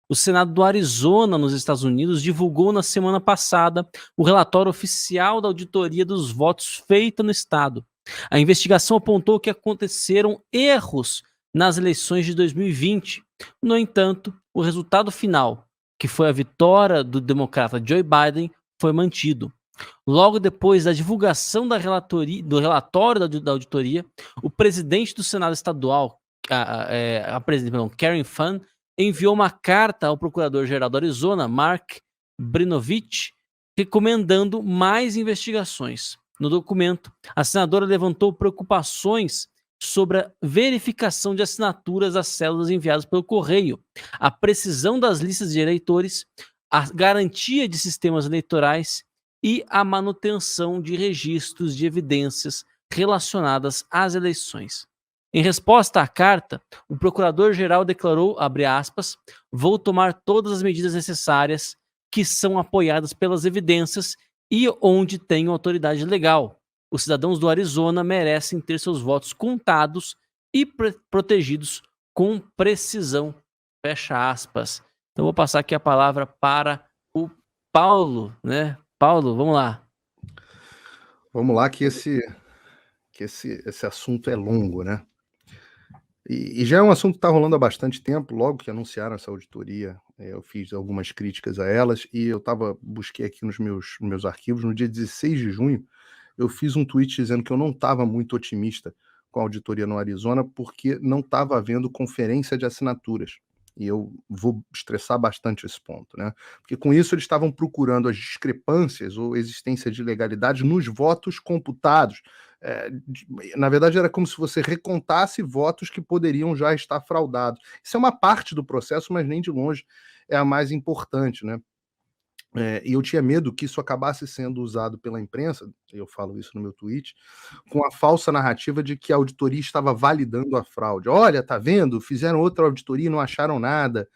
O Senado do Arizona, nos Estados Unidos, divulgou na semana passada o relatório oficial da auditoria dos votos feita no estado. A investigação apontou que aconteceram erros nas eleições de 2020. No entanto, o resultado final, que foi a vitória do democrata Joe Biden, foi mantido. Logo depois da divulgação do relatório da auditoria, o presidente do Senado Estadual, Karen Fann, enviou uma carta ao procurador-geral do Arizona, Mark Brinovich, recomendando mais investigações. No documento, a senadora levantou preocupações sobre a verificação de assinaturas das células enviadas pelo correio, a precisão das listas de eleitores, a garantia de sistemas eleitorais e a manutenção de registros de evidências relacionadas às eleições. Em resposta à carta, o procurador-geral declarou, abre aspas, vou tomar todas as medidas necessárias que são apoiadas pelas evidências e onde tenho autoridade legal. Os cidadãos do Arizona merecem ter seus votos contados e protegidos com precisão. Fecha aspas. Então vou passar aqui a palavra para o Paulo, né? Paulo, vamos lá. Vamos lá que esse assunto é longo, né? E já é um assunto que está rolando há bastante tempo. Logo que anunciaram essa auditoria, eu fiz algumas críticas a elas e eu busquei aqui nos meus arquivos. No dia 16 de junho, eu fiz um tweet dizendo que eu não estava muito otimista com a auditoria no Arizona porque não estava havendo conferência de assinaturas. E eu vou estressar bastante esse ponto, né? Porque com isso eles estavam procurando as discrepâncias ou existência de ilegalidade nos votos computados. Na verdade, era como se você recontasse votos que poderiam já estar fraudados. Isso é uma parte do processo, mas nem de longe é a mais importante, né? E eu tinha medo que isso acabasse sendo usado pela imprensa, eu falo isso no meu tweet, com a falsa narrativa de que a auditoria estava validando a fraude. Olha, tá vendo? Fizeram outra auditoria e não acharam nada.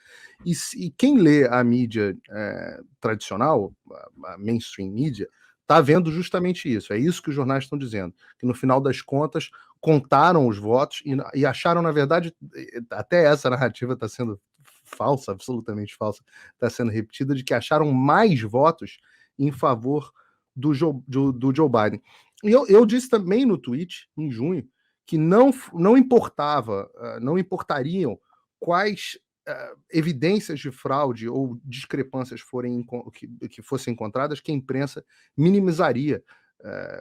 E quem lê a mídia tradicional, a mainstream mídia, está vendo justamente isso. É isso que os jornais estão dizendo. Que no final das contas, contaram os votos e acharam, na verdade, até essa narrativa está sendo falsa, absolutamente falsa, está sendo repetida, de que acharam mais votos em favor do Joe Biden. E eu disse também no tweet, em junho, que não importariam quais evidências de fraude ou discrepâncias que fossem encontradas, que a imprensa minimizaria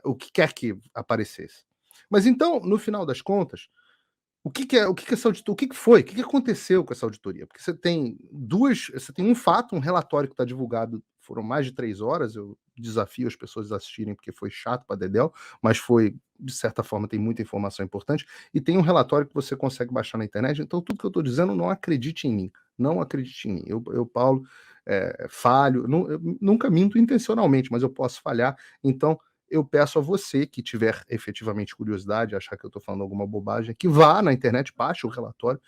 o que quer que aparecesse. Mas então, no final das contas, o que foi? O que aconteceu com essa auditoria? Porque você tem um fato, um relatório que está divulgado, foram mais de 3 horas, eu desafio as pessoas a assistirem porque foi chato para dedéu, mas foi, de certa forma, tem muita informação importante, e tem um relatório que você consegue baixar na internet, então tudo que eu estou dizendo, não acredite em mim, não acredite em mim. Eu Paulo, falho, eu nunca minto intencionalmente, mas eu posso falhar, então eu peço a você que tiver efetivamente curiosidade, achar que eu estou falando alguma bobagem, que vá na internet, baixe o relatório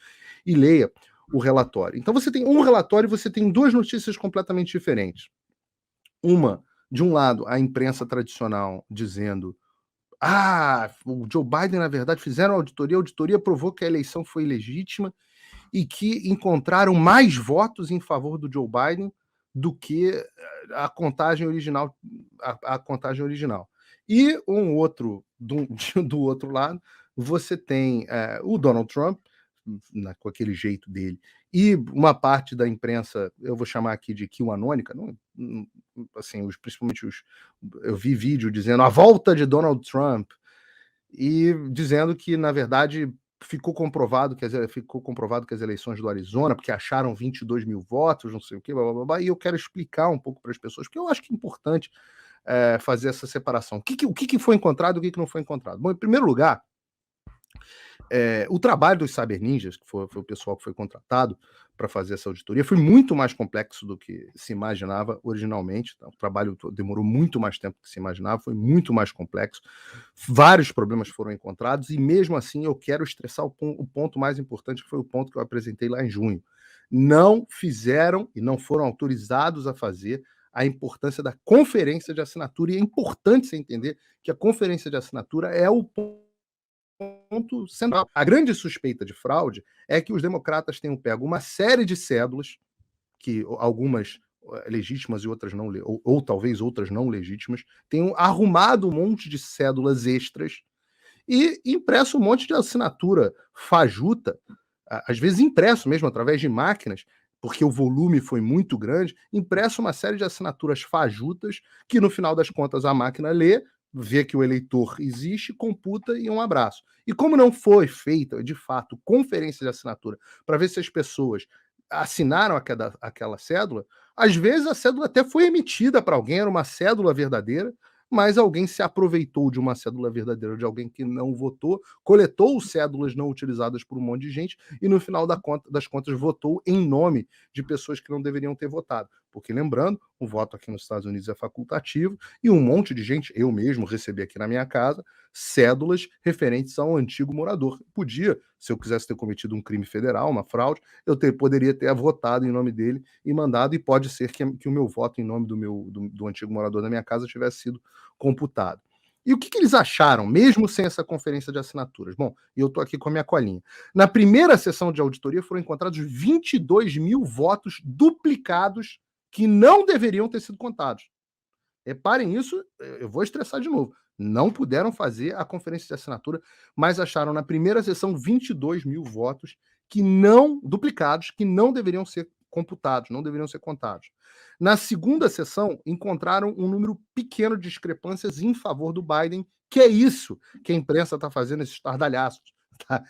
e leia o relatório. Então você tem um relatório e você tem duas notícias completamente diferentes. Uma, de um lado, a imprensa tradicional dizendo o Joe Biden, na verdade, fizeram a auditoria provou que a eleição foi ilegítima e que encontraram mais votos em favor do Joe Biden do que a contagem original. E do outro lado, você tem o Donald Trump, com aquele jeito dele, e uma parte da imprensa, eu vou chamar aqui de QAnônica, assim, principalmente eu vi vídeo dizendo a volta de Donald Trump, e dizendo que, na verdade, ficou comprovado que as eleições do Arizona, porque acharam 22 mil votos, não sei o que, blá, blá, blá, e eu quero explicar um pouco para as pessoas, porque eu acho que é importante fazer essa separação. O que foi encontrado e o que não foi encontrado? Bom, em primeiro lugar, o trabalho dos Cyber Ninjas, que foi o pessoal que foi contratado para fazer essa auditoria, foi muito mais complexo do que se imaginava originalmente. Tá? O trabalho demorou muito mais tempo do que se imaginava, foi muito mais complexo. Vários problemas foram encontrados e, mesmo assim, eu quero estressar o ponto mais importante, que foi o ponto que eu apresentei lá em junho. Não fizeram e não foram autorizados a fazer a importância da conferência de assinatura, e é importante você entender que a conferência de assinatura é o ponto central. A grande suspeita de fraude é que os democratas tenham pego uma série de cédulas que algumas legítimas e outras não, ou talvez outras não legítimas, tenham arrumado um monte de cédulas extras e impresso um monte de assinatura fajuta, às vezes impresso mesmo através de máquinas, porque o volume foi muito grande, impresso uma série de assinaturas fajutas que no final das contas a máquina lê, vê que o eleitor existe, computa e um abraço. E como não foi feita, de fato, conferência de assinatura para ver se as pessoas assinaram aquela cédula, às vezes a cédula até foi emitida para alguém, era uma cédula verdadeira, mas alguém se aproveitou de uma cédula verdadeira de alguém que não votou, coletou cédulas não utilizadas por um monte de gente e no final das contas votou em nome de pessoas que não deveriam ter votado. Porque lembrando, o voto aqui nos Estados Unidos é facultativo e um monte de gente, eu mesmo recebi aqui na minha casa, cédulas referentes ao antigo morador. Podia, se eu quisesse ter cometido um crime federal, uma fraude, poderia ter votado em nome dele e mandado, e pode ser que o meu voto em nome do antigo morador da minha casa tivesse sido computado. E o que eles acharam, mesmo sem essa conferência de assinaturas? Bom, eu estou aqui com a minha colinha. Na primeira sessão de auditoria foram encontrados 22 mil votos duplicados que não deveriam ter sido contados. Reparem isso, eu vou estressar de novo. Não puderam fazer a conferência de assinatura, mas acharam na primeira sessão 22 mil votos que não duplicados, que não deveriam ser computados, não deveriam ser contados. Na segunda sessão, encontraram um número pequeno de discrepâncias em favor do Biden, que é isso que a imprensa está fazendo, esses estardalhaços. Tá?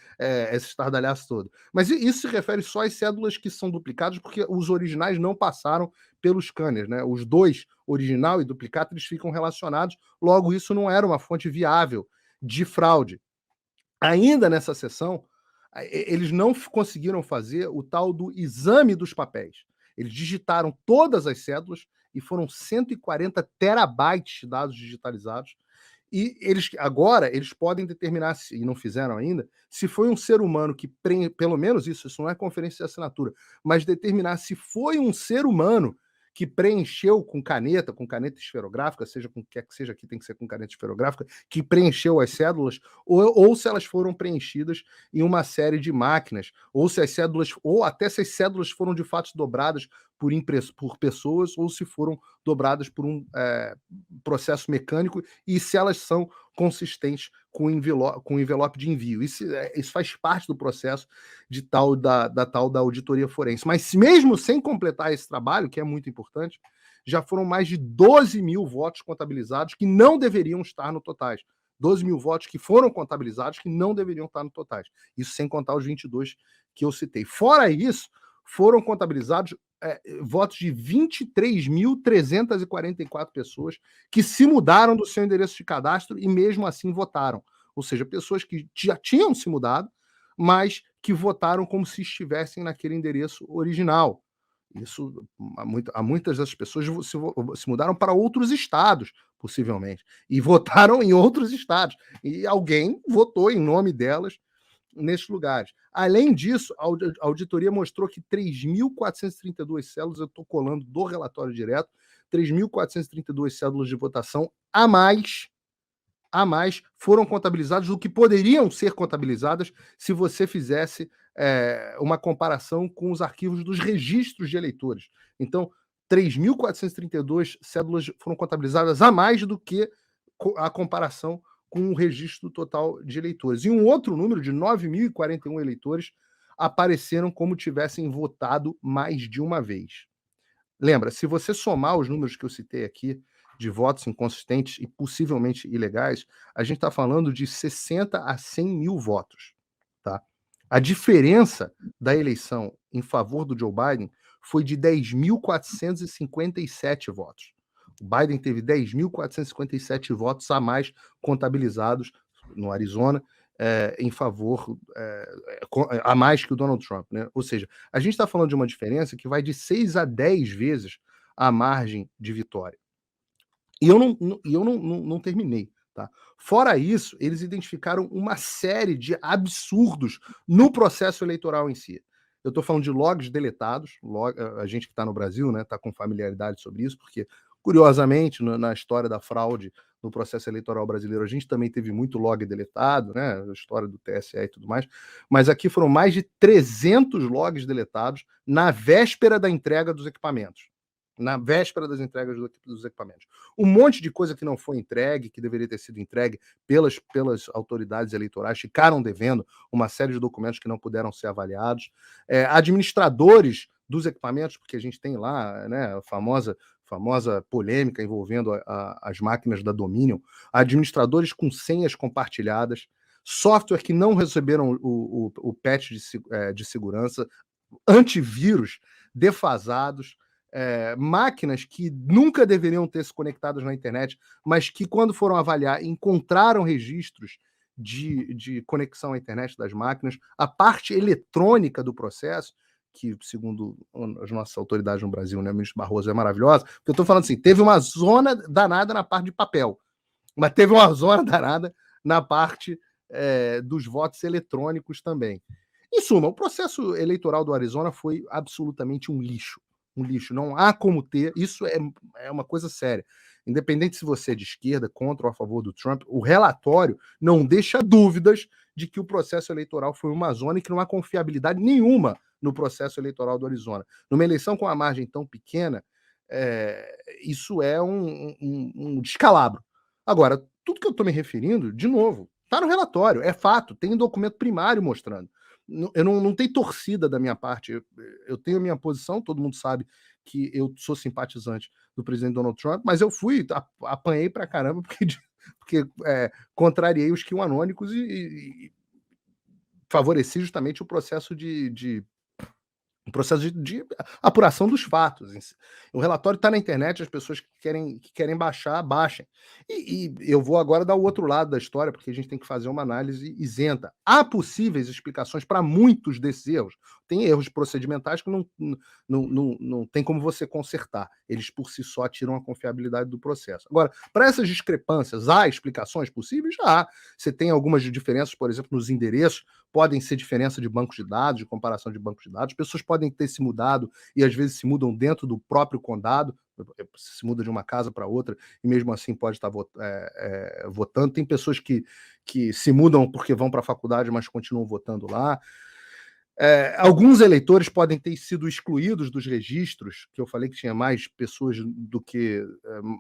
Esse estardalhaço todo. Mas isso se refere só às cédulas que são duplicadas, porque os originais não passaram pelo scanner, né? Os dois, original e duplicado, eles ficam relacionados, logo isso não era uma fonte viável de fraude. Ainda nessa sessão, eles não conseguiram fazer o tal do exame dos papéis. Eles digitaram todas as cédulas e foram 140 terabytes de dados digitalizados. E eles podem determinar, e não fizeram ainda, se foi um ser humano que, pelo menos isso não é conferência de assinatura, mas determinar se foi um ser humano que preencheu com caneta esferográfica, seja com o que seja, aqui tem que ser com caneta esferográfica, que preencheu as cédulas, ou se elas foram preenchidas em uma série de máquinas, ou se as cédulas, ou até se as cédulas foram de fato dobradas por pessoas, ou se foram dobradas por um processo mecânico, e se elas são consistentes com o envelope de envio. Isso faz parte do processo da tal da auditoria forense. Mas mesmo sem completar esse trabalho, que é muito importante, já foram mais de 12 mil votos contabilizados que não deveriam estar no totais. 12 mil votos que foram contabilizados que não deveriam estar no totais. Isso sem contar os 22 que eu citei. Fora isso, foram contabilizados votos de 23.344 pessoas que se mudaram do seu endereço de cadastro e mesmo assim votaram. Ou seja, pessoas que já tinham se mudado, mas que votaram como se estivessem naquele endereço original. Isso, muitas dessas pessoas se mudaram para outros estados, possivelmente, e votaram em outros estados. E alguém votou em nome delas nesses lugares. Além disso, a auditoria mostrou que 3.432 cédulas, eu estou colando do relatório direto, 3.432 cédulas de votação a mais foram contabilizadas do que poderiam ser contabilizadas se você fizesse uma comparação com os arquivos dos registros de eleitores. Então, 3.432 cédulas foram contabilizadas a mais do que a comparação com o registro total de eleitores. E um outro número de 9.041 eleitores apareceram como tivessem votado mais de uma vez. Lembra, se você somar os números que eu citei aqui, de votos inconsistentes e possivelmente ilegais, a gente está falando de 60 a 100 mil votos. Tá? A diferença da eleição em favor do Joe Biden foi de 10.457 votos. O Biden teve 10.457 votos a mais contabilizados no Arizona, em favor, a mais que o Donald Trump. Né? Ou seja, a gente está falando de uma diferença que vai de 6 a 10 vezes a margem de vitória. E eu não terminei. Tá? Fora isso, eles identificaram uma série de absurdos no processo eleitoral em si. Eu estou falando de logs deletados, a gente que está no Brasil está com familiaridade sobre isso, porque Curiosamente, na história da fraude no processo eleitoral brasileiro, a gente também teve muito log deletado, né? A história do TSE e tudo mais, mas aqui foram mais de 300 logs deletados na véspera da entrega dos equipamentos. Na véspera das entregas dos equipamentos. Um monte de coisa que não foi entregue, que deveria ter sido entregue pelas autoridades eleitorais, ficaram devendo uma série de documentos que não puderam ser avaliados. Administradores dos equipamentos, porque a gente tem lá, né, a famosa polêmica envolvendo as máquinas da Dominion, administradores com senhas compartilhadas, software que não receberam o patch de segurança, antivírus defasados, máquinas que nunca deveriam ter se conectadas na internet, mas que, quando foram avaliar, encontraram registros de conexão à internet das máquinas, a parte eletrônica do processo, que, segundo as nossas autoridades no Brasil, né, o ministro Barroso, é maravilhosa, porque eu estou falando assim, teve uma zona danada na parte de papel, mas teve uma zona danada na parte dos votos eletrônicos também. Em suma, o processo eleitoral do Arizona foi absolutamente um lixo. Um lixo. Não há como ter. Isso é uma coisa séria. Independente se você é de esquerda, contra ou a favor do Trump, o relatório não deixa dúvidas de que o processo eleitoral foi uma zona e que não há confiabilidade nenhuma no processo eleitoral do Arizona. Numa eleição com uma margem tão pequena, isso é um descalabro. Agora, tudo que eu estou me referindo, de novo, está no relatório, é fato, tem um documento primário mostrando. Eu não tenho torcida da minha parte, eu tenho a minha posição, todo mundo sabe que eu sou simpatizante do presidente Donald Trump, mas eu apanhei pra caramba porque contrariei os QAnônicos e favoreci justamente o processo de apuração dos fatos. O relatório está na internet, as pessoas que querem baixar, baixem. E eu vou agora dar o outro lado da história, porque a gente tem que fazer uma análise isenta. Há possíveis explicações para muitos desses erros. Tem erros procedimentais que não tem como você consertar. Eles, por si só, tiram a confiabilidade do processo. Agora, para essas discrepâncias, há explicações possíveis? Há. Você tem algumas diferenças, por exemplo, nos endereços, podem ser diferença de bancos de dados, de comparação de bancos de dados. Pessoas podem ter se mudado e às vezes se mudam dentro do próprio condado, se muda de uma casa para outra e mesmo assim pode estar votando. Tem pessoas que se mudam porque vão para a faculdade, mas continuam votando lá. Alguns eleitores podem ter sido excluídos dos registros, que eu falei que tinha mais pessoas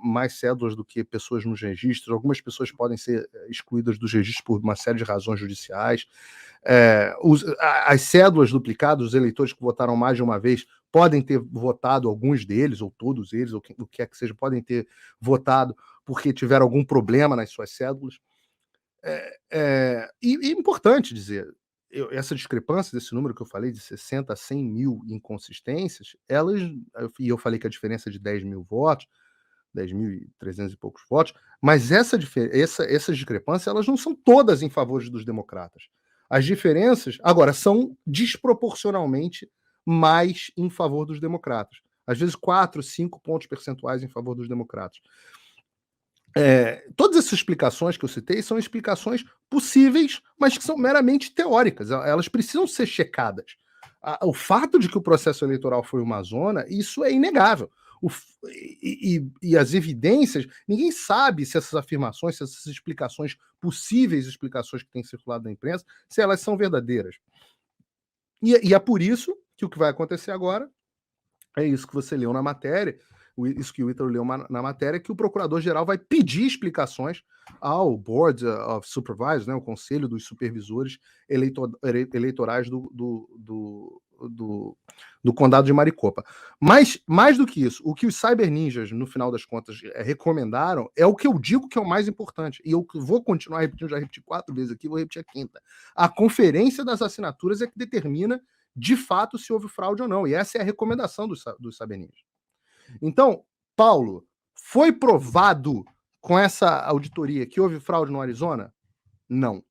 mais cédulas do que pessoas nos registros. Algumas pessoas podem ser excluídas dos registros por uma série de razões judiciais. As cédulas duplicadas, os eleitores que votaram mais de uma vez podem ter votado, alguns deles, ou todos eles, ou o que é que seja, podem ter votado porque tiveram algum problema nas suas cédulas. E importante dizer, essa discrepância desse número que eu falei, de 60 a 100 mil inconsistências, e eu falei que a diferença é de 10 mil votos, 10.300 e poucos votos, mas essas discrepâncias, elas não são todas em favor dos democratas. As diferenças, agora, são desproporcionalmente mais em favor dos democratas. Às vezes 4, 5 pontos percentuais em favor dos democratas. Todas essas explicações que eu citei são explicações possíveis, mas que são meramente teóricas. Elas precisam ser checadas. O fato de que o processo eleitoral foi uma zona, isso é inegável. E as evidências, ninguém sabe se essas afirmações, se essas explicações, possíveis explicações que têm circulado na imprensa, se elas são verdadeiras. E é por isso que o que vai acontecer agora é isso que você leu na matéria, isso que o Ítalo leu na matéria, que o procurador-geral vai pedir explicações ao Board of Supervisors, né, o Conselho dos Supervisores Eleitorais do Condado de Maricopa. Mas, mais do que isso, o que os Cyber Ninjas, no final das contas, recomendaram é o que eu digo que é o mais importante. E eu vou continuar repetindo, já repeti 4 vezes aqui, vou repetir a 5ª. A conferência das assinaturas é que determina, de fato, se houve fraude ou não. E essa é a recomendação dos Cyber Ninjas. Então, Paulo, foi provado com essa auditoria que houve fraude no Arizona? Não.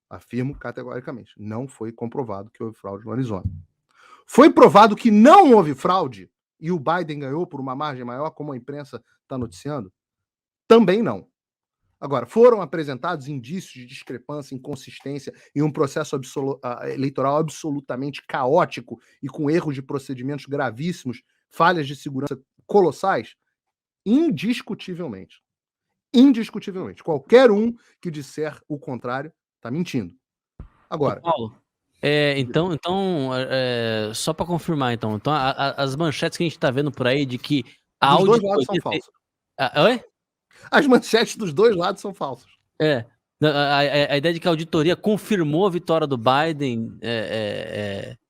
Afirmo categoricamente. Não foi comprovado que houve fraude no Arizona. Foi provado que não houve fraude e o Biden ganhou por uma margem maior, como a imprensa está noticiando? Também não. Agora, foram apresentados indícios de discrepância, inconsistência em um processo eleitoral absolutamente caótico e com erros de procedimentos gravíssimos, falhas de segurança colossais? Indiscutivelmente. Indiscutivelmente. Qualquer um que disser o contrário está mentindo. Agora. Paulo, então, só para confirmar, então as manchetes que a gente está vendo por aí de que a Dos dois auditoria lados são falsas. Oi? As manchetes dos dois lados são falsas. A ideia de que a auditoria confirmou a vitória do Biden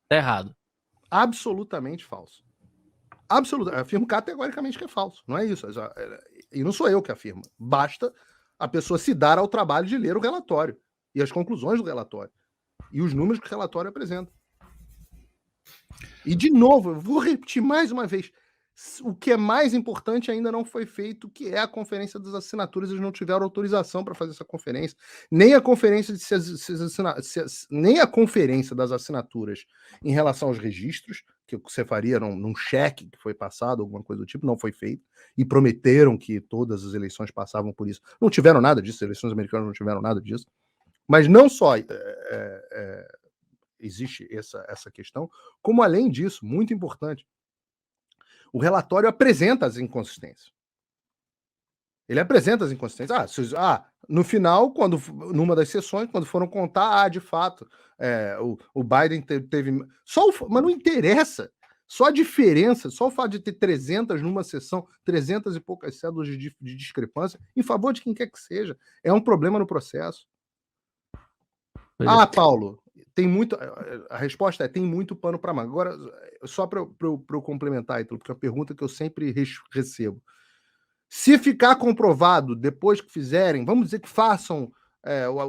tá errado. Absolutamente falso. Absolutamente. Afirmo categoricamente que é falso. Não é isso. E não sou eu que afirmo. Basta a pessoa se dar ao trabalho de ler o relatório e as conclusões do relatório e os números que o relatório apresenta. E, de novo, eu vou repetir mais uma vez. O que é mais importante ainda não foi feito, que é a conferência das assinaturas. Eles não tiveram autorização para fazer essa conferência. Nem a conferência nem a conferência das assinaturas em relação aos registros, que você faria num cheque que foi passado, alguma coisa do tipo, não foi feito. E prometeram que todas as eleições passavam por isso. Não tiveram nada disso, as eleições americanas não tiveram nada disso. Mas não só existe essa questão, como além disso, muito importante, o relatório apresenta as inconsistências. Ele apresenta as inconsistências. No final, numa das sessões, quando foram contar, de fato, o Biden teve... mas não interessa. Só a diferença, só o fato de ter 300 numa sessão, 300 e poucas cédulas de discrepância, em favor de quem quer que seja, é um problema no processo. Paulo, tem muito... A resposta é: tem muito pano para manga. Agora, só para eu complementar, porque é uma pergunta que eu sempre recebo. Se ficar comprovado, depois que fizerem, vamos dizer que façam,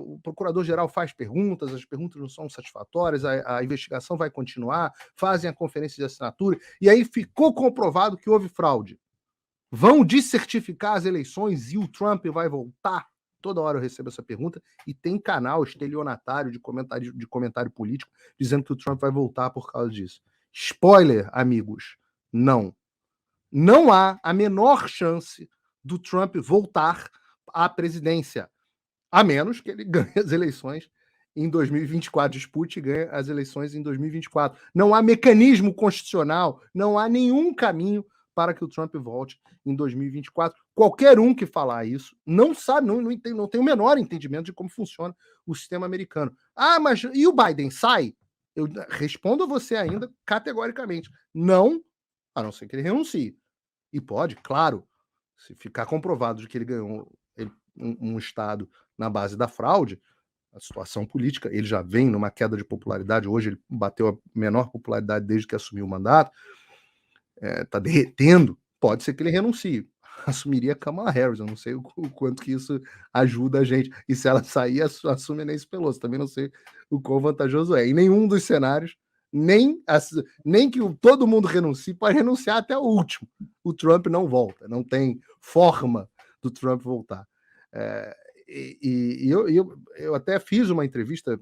o procurador-geral faz perguntas, as perguntas não são satisfatórias, a investigação vai continuar, fazem a conferência de assinatura, e aí ficou comprovado que houve fraude. Vão descertificar as eleições e o Trump vai voltar? Toda hora eu recebo essa pergunta, e tem canal estelionatário de comentário político dizendo que o Trump vai voltar por causa disso. Spoiler, amigos, não. Não há a menor chance do Trump voltar à presidência, a menos que ele ganhe as eleições em 2024, dispute e ganhe as eleições em 2024. Não há mecanismo constitucional, não há nenhum caminho para que o Trump volte em 2024. Qualquer um que falar isso não sabe, não tem o menor entendimento de como funciona o sistema americano. Mas e o Biden sai? Eu respondo a você ainda categoricamente: não, a não ser que ele renuncie. E pode, claro, se ficar comprovado de que ele ganhou um estado na base da fraude, a situação política, ele já vem numa queda de popularidade, hoje ele bateu a menor popularidade desde que assumiu o mandato, está derretendo, pode ser que ele renuncie. Assumiria a Kamala Harris, eu não sei o quanto que isso ajuda a gente. E se ela sair, assume a Nancy Pelosi, também não sei o quão vantajoso é. Em nenhum dos cenários, nem que todo mundo renuncie, pode renunciar até o último. O Trump não volta, não tem forma do Trump voltar. Eu até fiz uma entrevista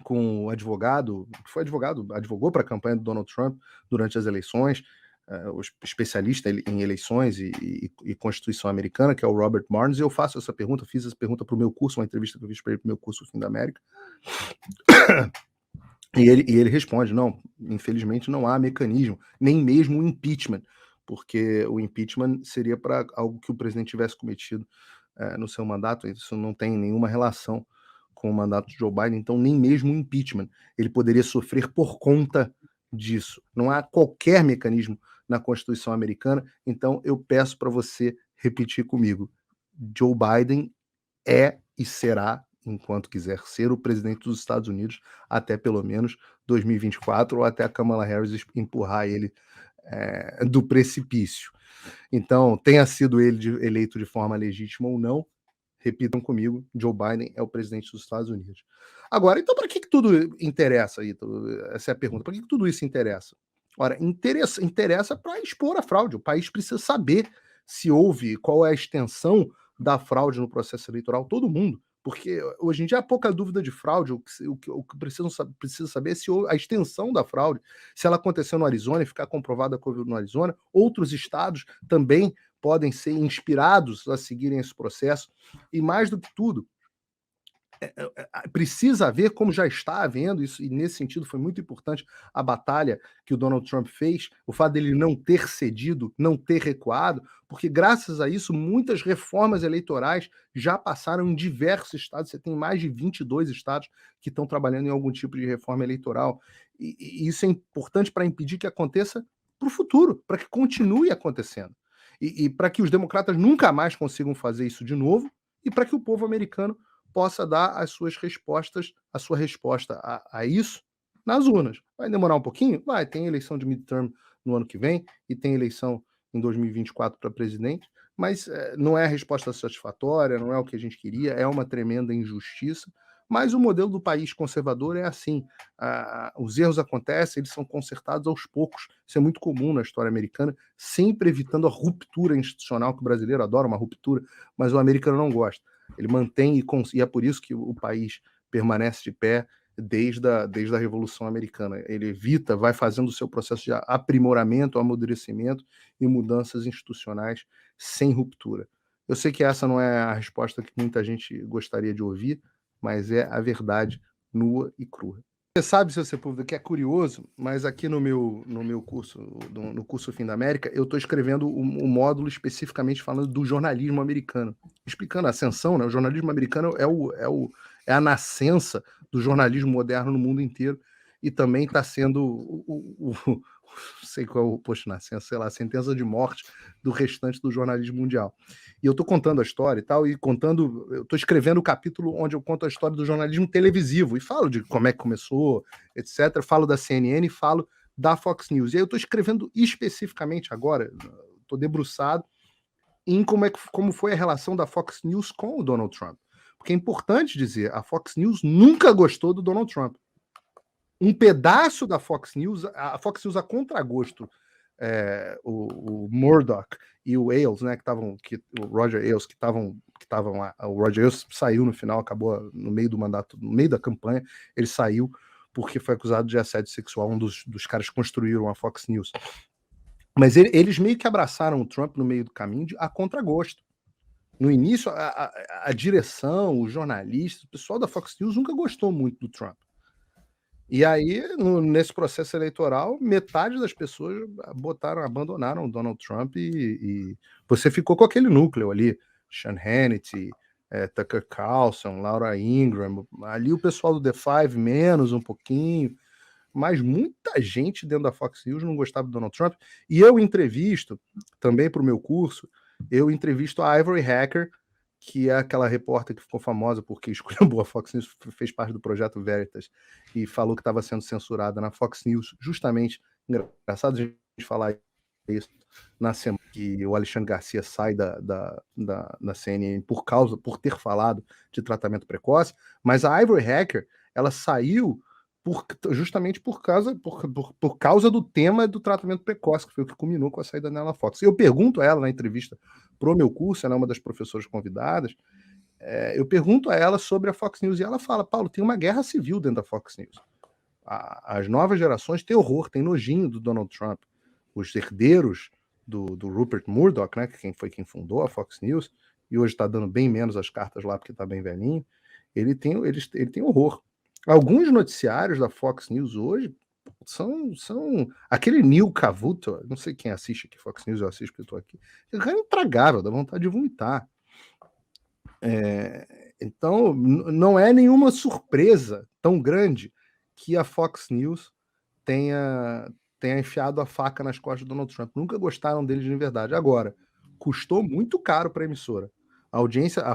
com o advogado, que foi advogou para a campanha do Donald Trump durante as eleições, o especialista em eleições e Constituição Americana, que é o Robert Barnes, e eu faço essa pergunta, fiz essa pergunta para o meu curso, uma entrevista que eu fiz para ele para o meu curso Fim da América, e ele responde: não, infelizmente não há mecanismo, nem mesmo o impeachment, porque o impeachment seria para algo que o presidente tivesse cometido no seu mandato, isso não tem nenhuma relação com o mandato de Joe Biden, então nem mesmo o impeachment ele poderia sofrer por conta disso. Não há qualquer mecanismo na Constituição americana, então eu peço para você repetir comigo: Joe Biden é e será, enquanto quiser ser, o presidente dos Estados Unidos até pelo menos 2024, ou até a Kamala Harris empurrar ele do precipício. Então, tenha sido ele eleito de forma legítima ou não, repitam comigo: Joe Biden é o presidente dos Estados Unidos. Agora, então, para que tudo interessa, Ítalo? Essa é a pergunta. Para que tudo isso interessa? Ora, interessa para expor a fraude. O país precisa saber se houve, qual é a extensão da fraude no processo eleitoral, todo mundo. Porque hoje em dia há pouca dúvida de fraude. O que precisa saber é se a extensão da fraude, se ela aconteceu no Arizona e ficar comprovada no Arizona, outros estados também podem ser inspirados a seguirem esse processo. E mais do que tudo, precisa haver, como já está havendo, isso, e nesse sentido foi muito importante a batalha que o Donald Trump fez, o fato dele não ter cedido, não ter recuado, porque graças a isso muitas reformas eleitorais já passaram em diversos estados. Você tem mais de 22 estados que estão trabalhando em algum tipo de reforma eleitoral, e isso é importante para impedir que aconteça para o futuro, para que continue acontecendo, e para que os democratas nunca mais consigam fazer isso de novo, e para que o povo americano possa dar as suas respostas, a sua resposta a isso nas urnas. Vai demorar um pouquinho? Vai, tem eleição de midterm no ano que vem e tem eleição em 2024 para presidente, mas não é a resposta satisfatória, não é o que a gente queria, é uma tremenda injustiça, mas o modelo do país conservador é assim, os erros acontecem, eles são consertados aos poucos, isso é muito comum na história americana, sempre evitando a ruptura institucional, que o brasileiro adora uma ruptura, mas o americano não gosta. Ele mantém e é por isso que o país permanece de pé desde a Revolução Americana. Ele evita, vai fazendo o seu processo de aprimoramento, amadurecimento e mudanças institucionais sem ruptura. Eu sei que essa não é a resposta que muita gente gostaria de ouvir, mas é a verdade nua e crua. Você sabe, seu Sepúlveda, que é curioso, mas aqui no meu curso, no curso Fim da América, eu estou escrevendo um módulo especificamente falando do jornalismo americano, explicando a ascensão, né? O jornalismo americano é a nascença do jornalismo moderno no mundo inteiro, e também está sendo não sei qual é o posto de nascença, sei lá, a sentença de morte do restante do jornalismo mundial. E eu estou contando a história e tal, eu estou escrevendo o capítulo onde eu conto a história do jornalismo televisivo, e falo de como é que começou, etc. Falo da CNN e falo da Fox News. E aí eu estou escrevendo especificamente agora, estou debruçado em como foi a relação da Fox News com o Donald Trump. Porque é importante dizer, a Fox News nunca gostou do Donald Trump. Um pedaço da Fox News, a contragosto, o Murdoch e o Ailes, né, o Roger Ailes, que estavam lá. O Roger Ailes saiu no final, acabou no meio do mandato, no meio da campanha, ele saiu porque foi acusado de assédio sexual, um dos caras que construíram a Fox News. Mas eles meio que abraçaram o Trump no meio do caminho a contragosto. No início, a direção, os jornalistas, o pessoal da Fox News nunca gostou muito do Trump. E aí, nesse processo eleitoral, metade das pessoas abandonaram o Donald Trump, e você ficou com aquele núcleo ali, Sean Hannity, Tucker Carlson, Laura Ingraham, ali o pessoal do The Five menos um pouquinho, mas muita gente dentro da Fox News não gostava do Donald Trump. E eu entrevisto, também para o meu curso, eu entrevisto a Ivory Hacker, que é aquela repórter que ficou famosa porque escolheu a Fox News, fez parte do Projeto Veritas e falou que estava sendo censurada na Fox News, justamente, engraçado a gente falar isso, na semana que o Alexandre Garcia sai da CNN por ter falado de tratamento precoce, mas a Ivory Hacker, ela saiu justamente por causa do tema do tratamento precoce, que foi o que culminou com a saída dela na Fox. Eu pergunto a ela na entrevista pro meu curso, ela é uma das professoras convidadas, eu pergunto a ela sobre a Fox News, e ela fala: Paulo, tem uma guerra civil dentro da Fox News. As novas gerações têm horror, têm nojinho do Donald Trump. Os herdeiros do Rupert Murdoch, né, que foi quem fundou a Fox News, e hoje está dando bem menos as cartas lá porque está bem velhinho, ele tem horror. Alguns noticiários da Fox News hoje são aquele Neil Cavuto, não sei quem assiste aqui Fox News, eu assisto porque eu estou aqui, o cara é intragável, dá vontade de vomitar. Então, não é nenhuma surpresa tão grande que a Fox News tenha enfiado a faca nas costas do Donald Trump. Nunca gostaram dele de verdade. Agora, custou muito caro para a emissora. A audiência, a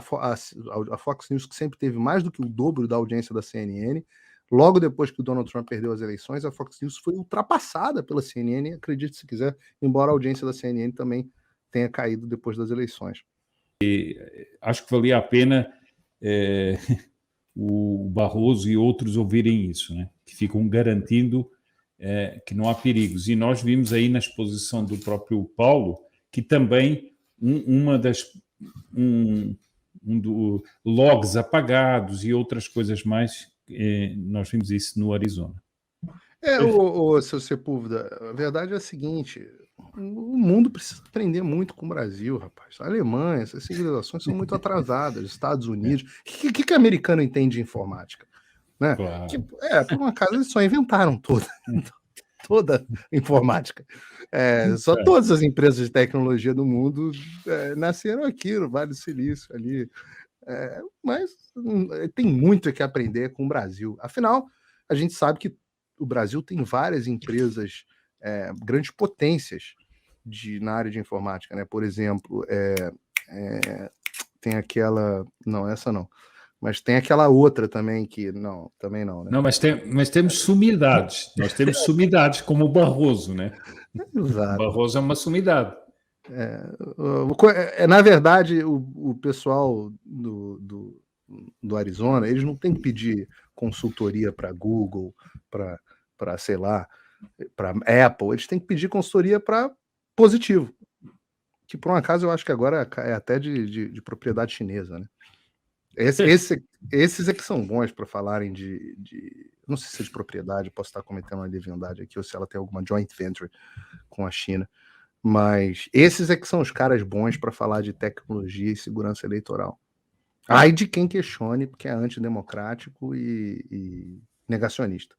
Fox News, que sempre teve mais do que o dobro da audiência da CNN, logo depois que o Donald Trump perdeu as eleições, a Fox News foi ultrapassada pela CNN, acredite se quiser, embora a audiência da CNN também tenha caído depois das eleições. Acho que valia a pena o Barroso e outros ouvirem isso, né? Que ficam garantindo que não há perigos. E nós vimos aí na exposição do próprio Paulo que também do logs apagados e outras coisas mais, nós vimos isso no Arizona. Seu Sepúlveda, a verdade é a seguinte: o mundo precisa aprender muito com o Brasil, rapaz. A Alemanha, essas civilizações são muito atrasadas. Estados Unidos. O que americano entende de informática? Né? Claro. Por um acaso, eles só inventaram toda informática. Só todas as empresas de tecnologia do mundo nasceram aqui, no Vale do Silício, ali. Mas tem muito que aprender com o Brasil. Afinal, a gente sabe que o Brasil tem várias empresas, grandes potências na área de informática, né? Por exemplo, tem aquela... Não, essa não. Mas tem aquela outra também que... Não, também não, né? Não, mas temos sumidades. Nós temos sumidades, como o Barroso, né? Exato. O Barroso é uma sumidade. Na verdade, o pessoal do Arizona, eles não têm que pedir consultoria para Google, para sei lá, para Apple, eles têm que pedir consultoria para Positivo, que por um acaso eu acho que agora é até de propriedade chinesa, né? Esses é que são bons para falarem não sei se é de propriedade, posso estar cometendo uma leviandade aqui, ou se ela tem alguma joint venture com a China. Mas esses é que são os caras bons para falar de tecnologia e segurança eleitoral. Ai de quem questione, porque é antidemocrático e negacionista.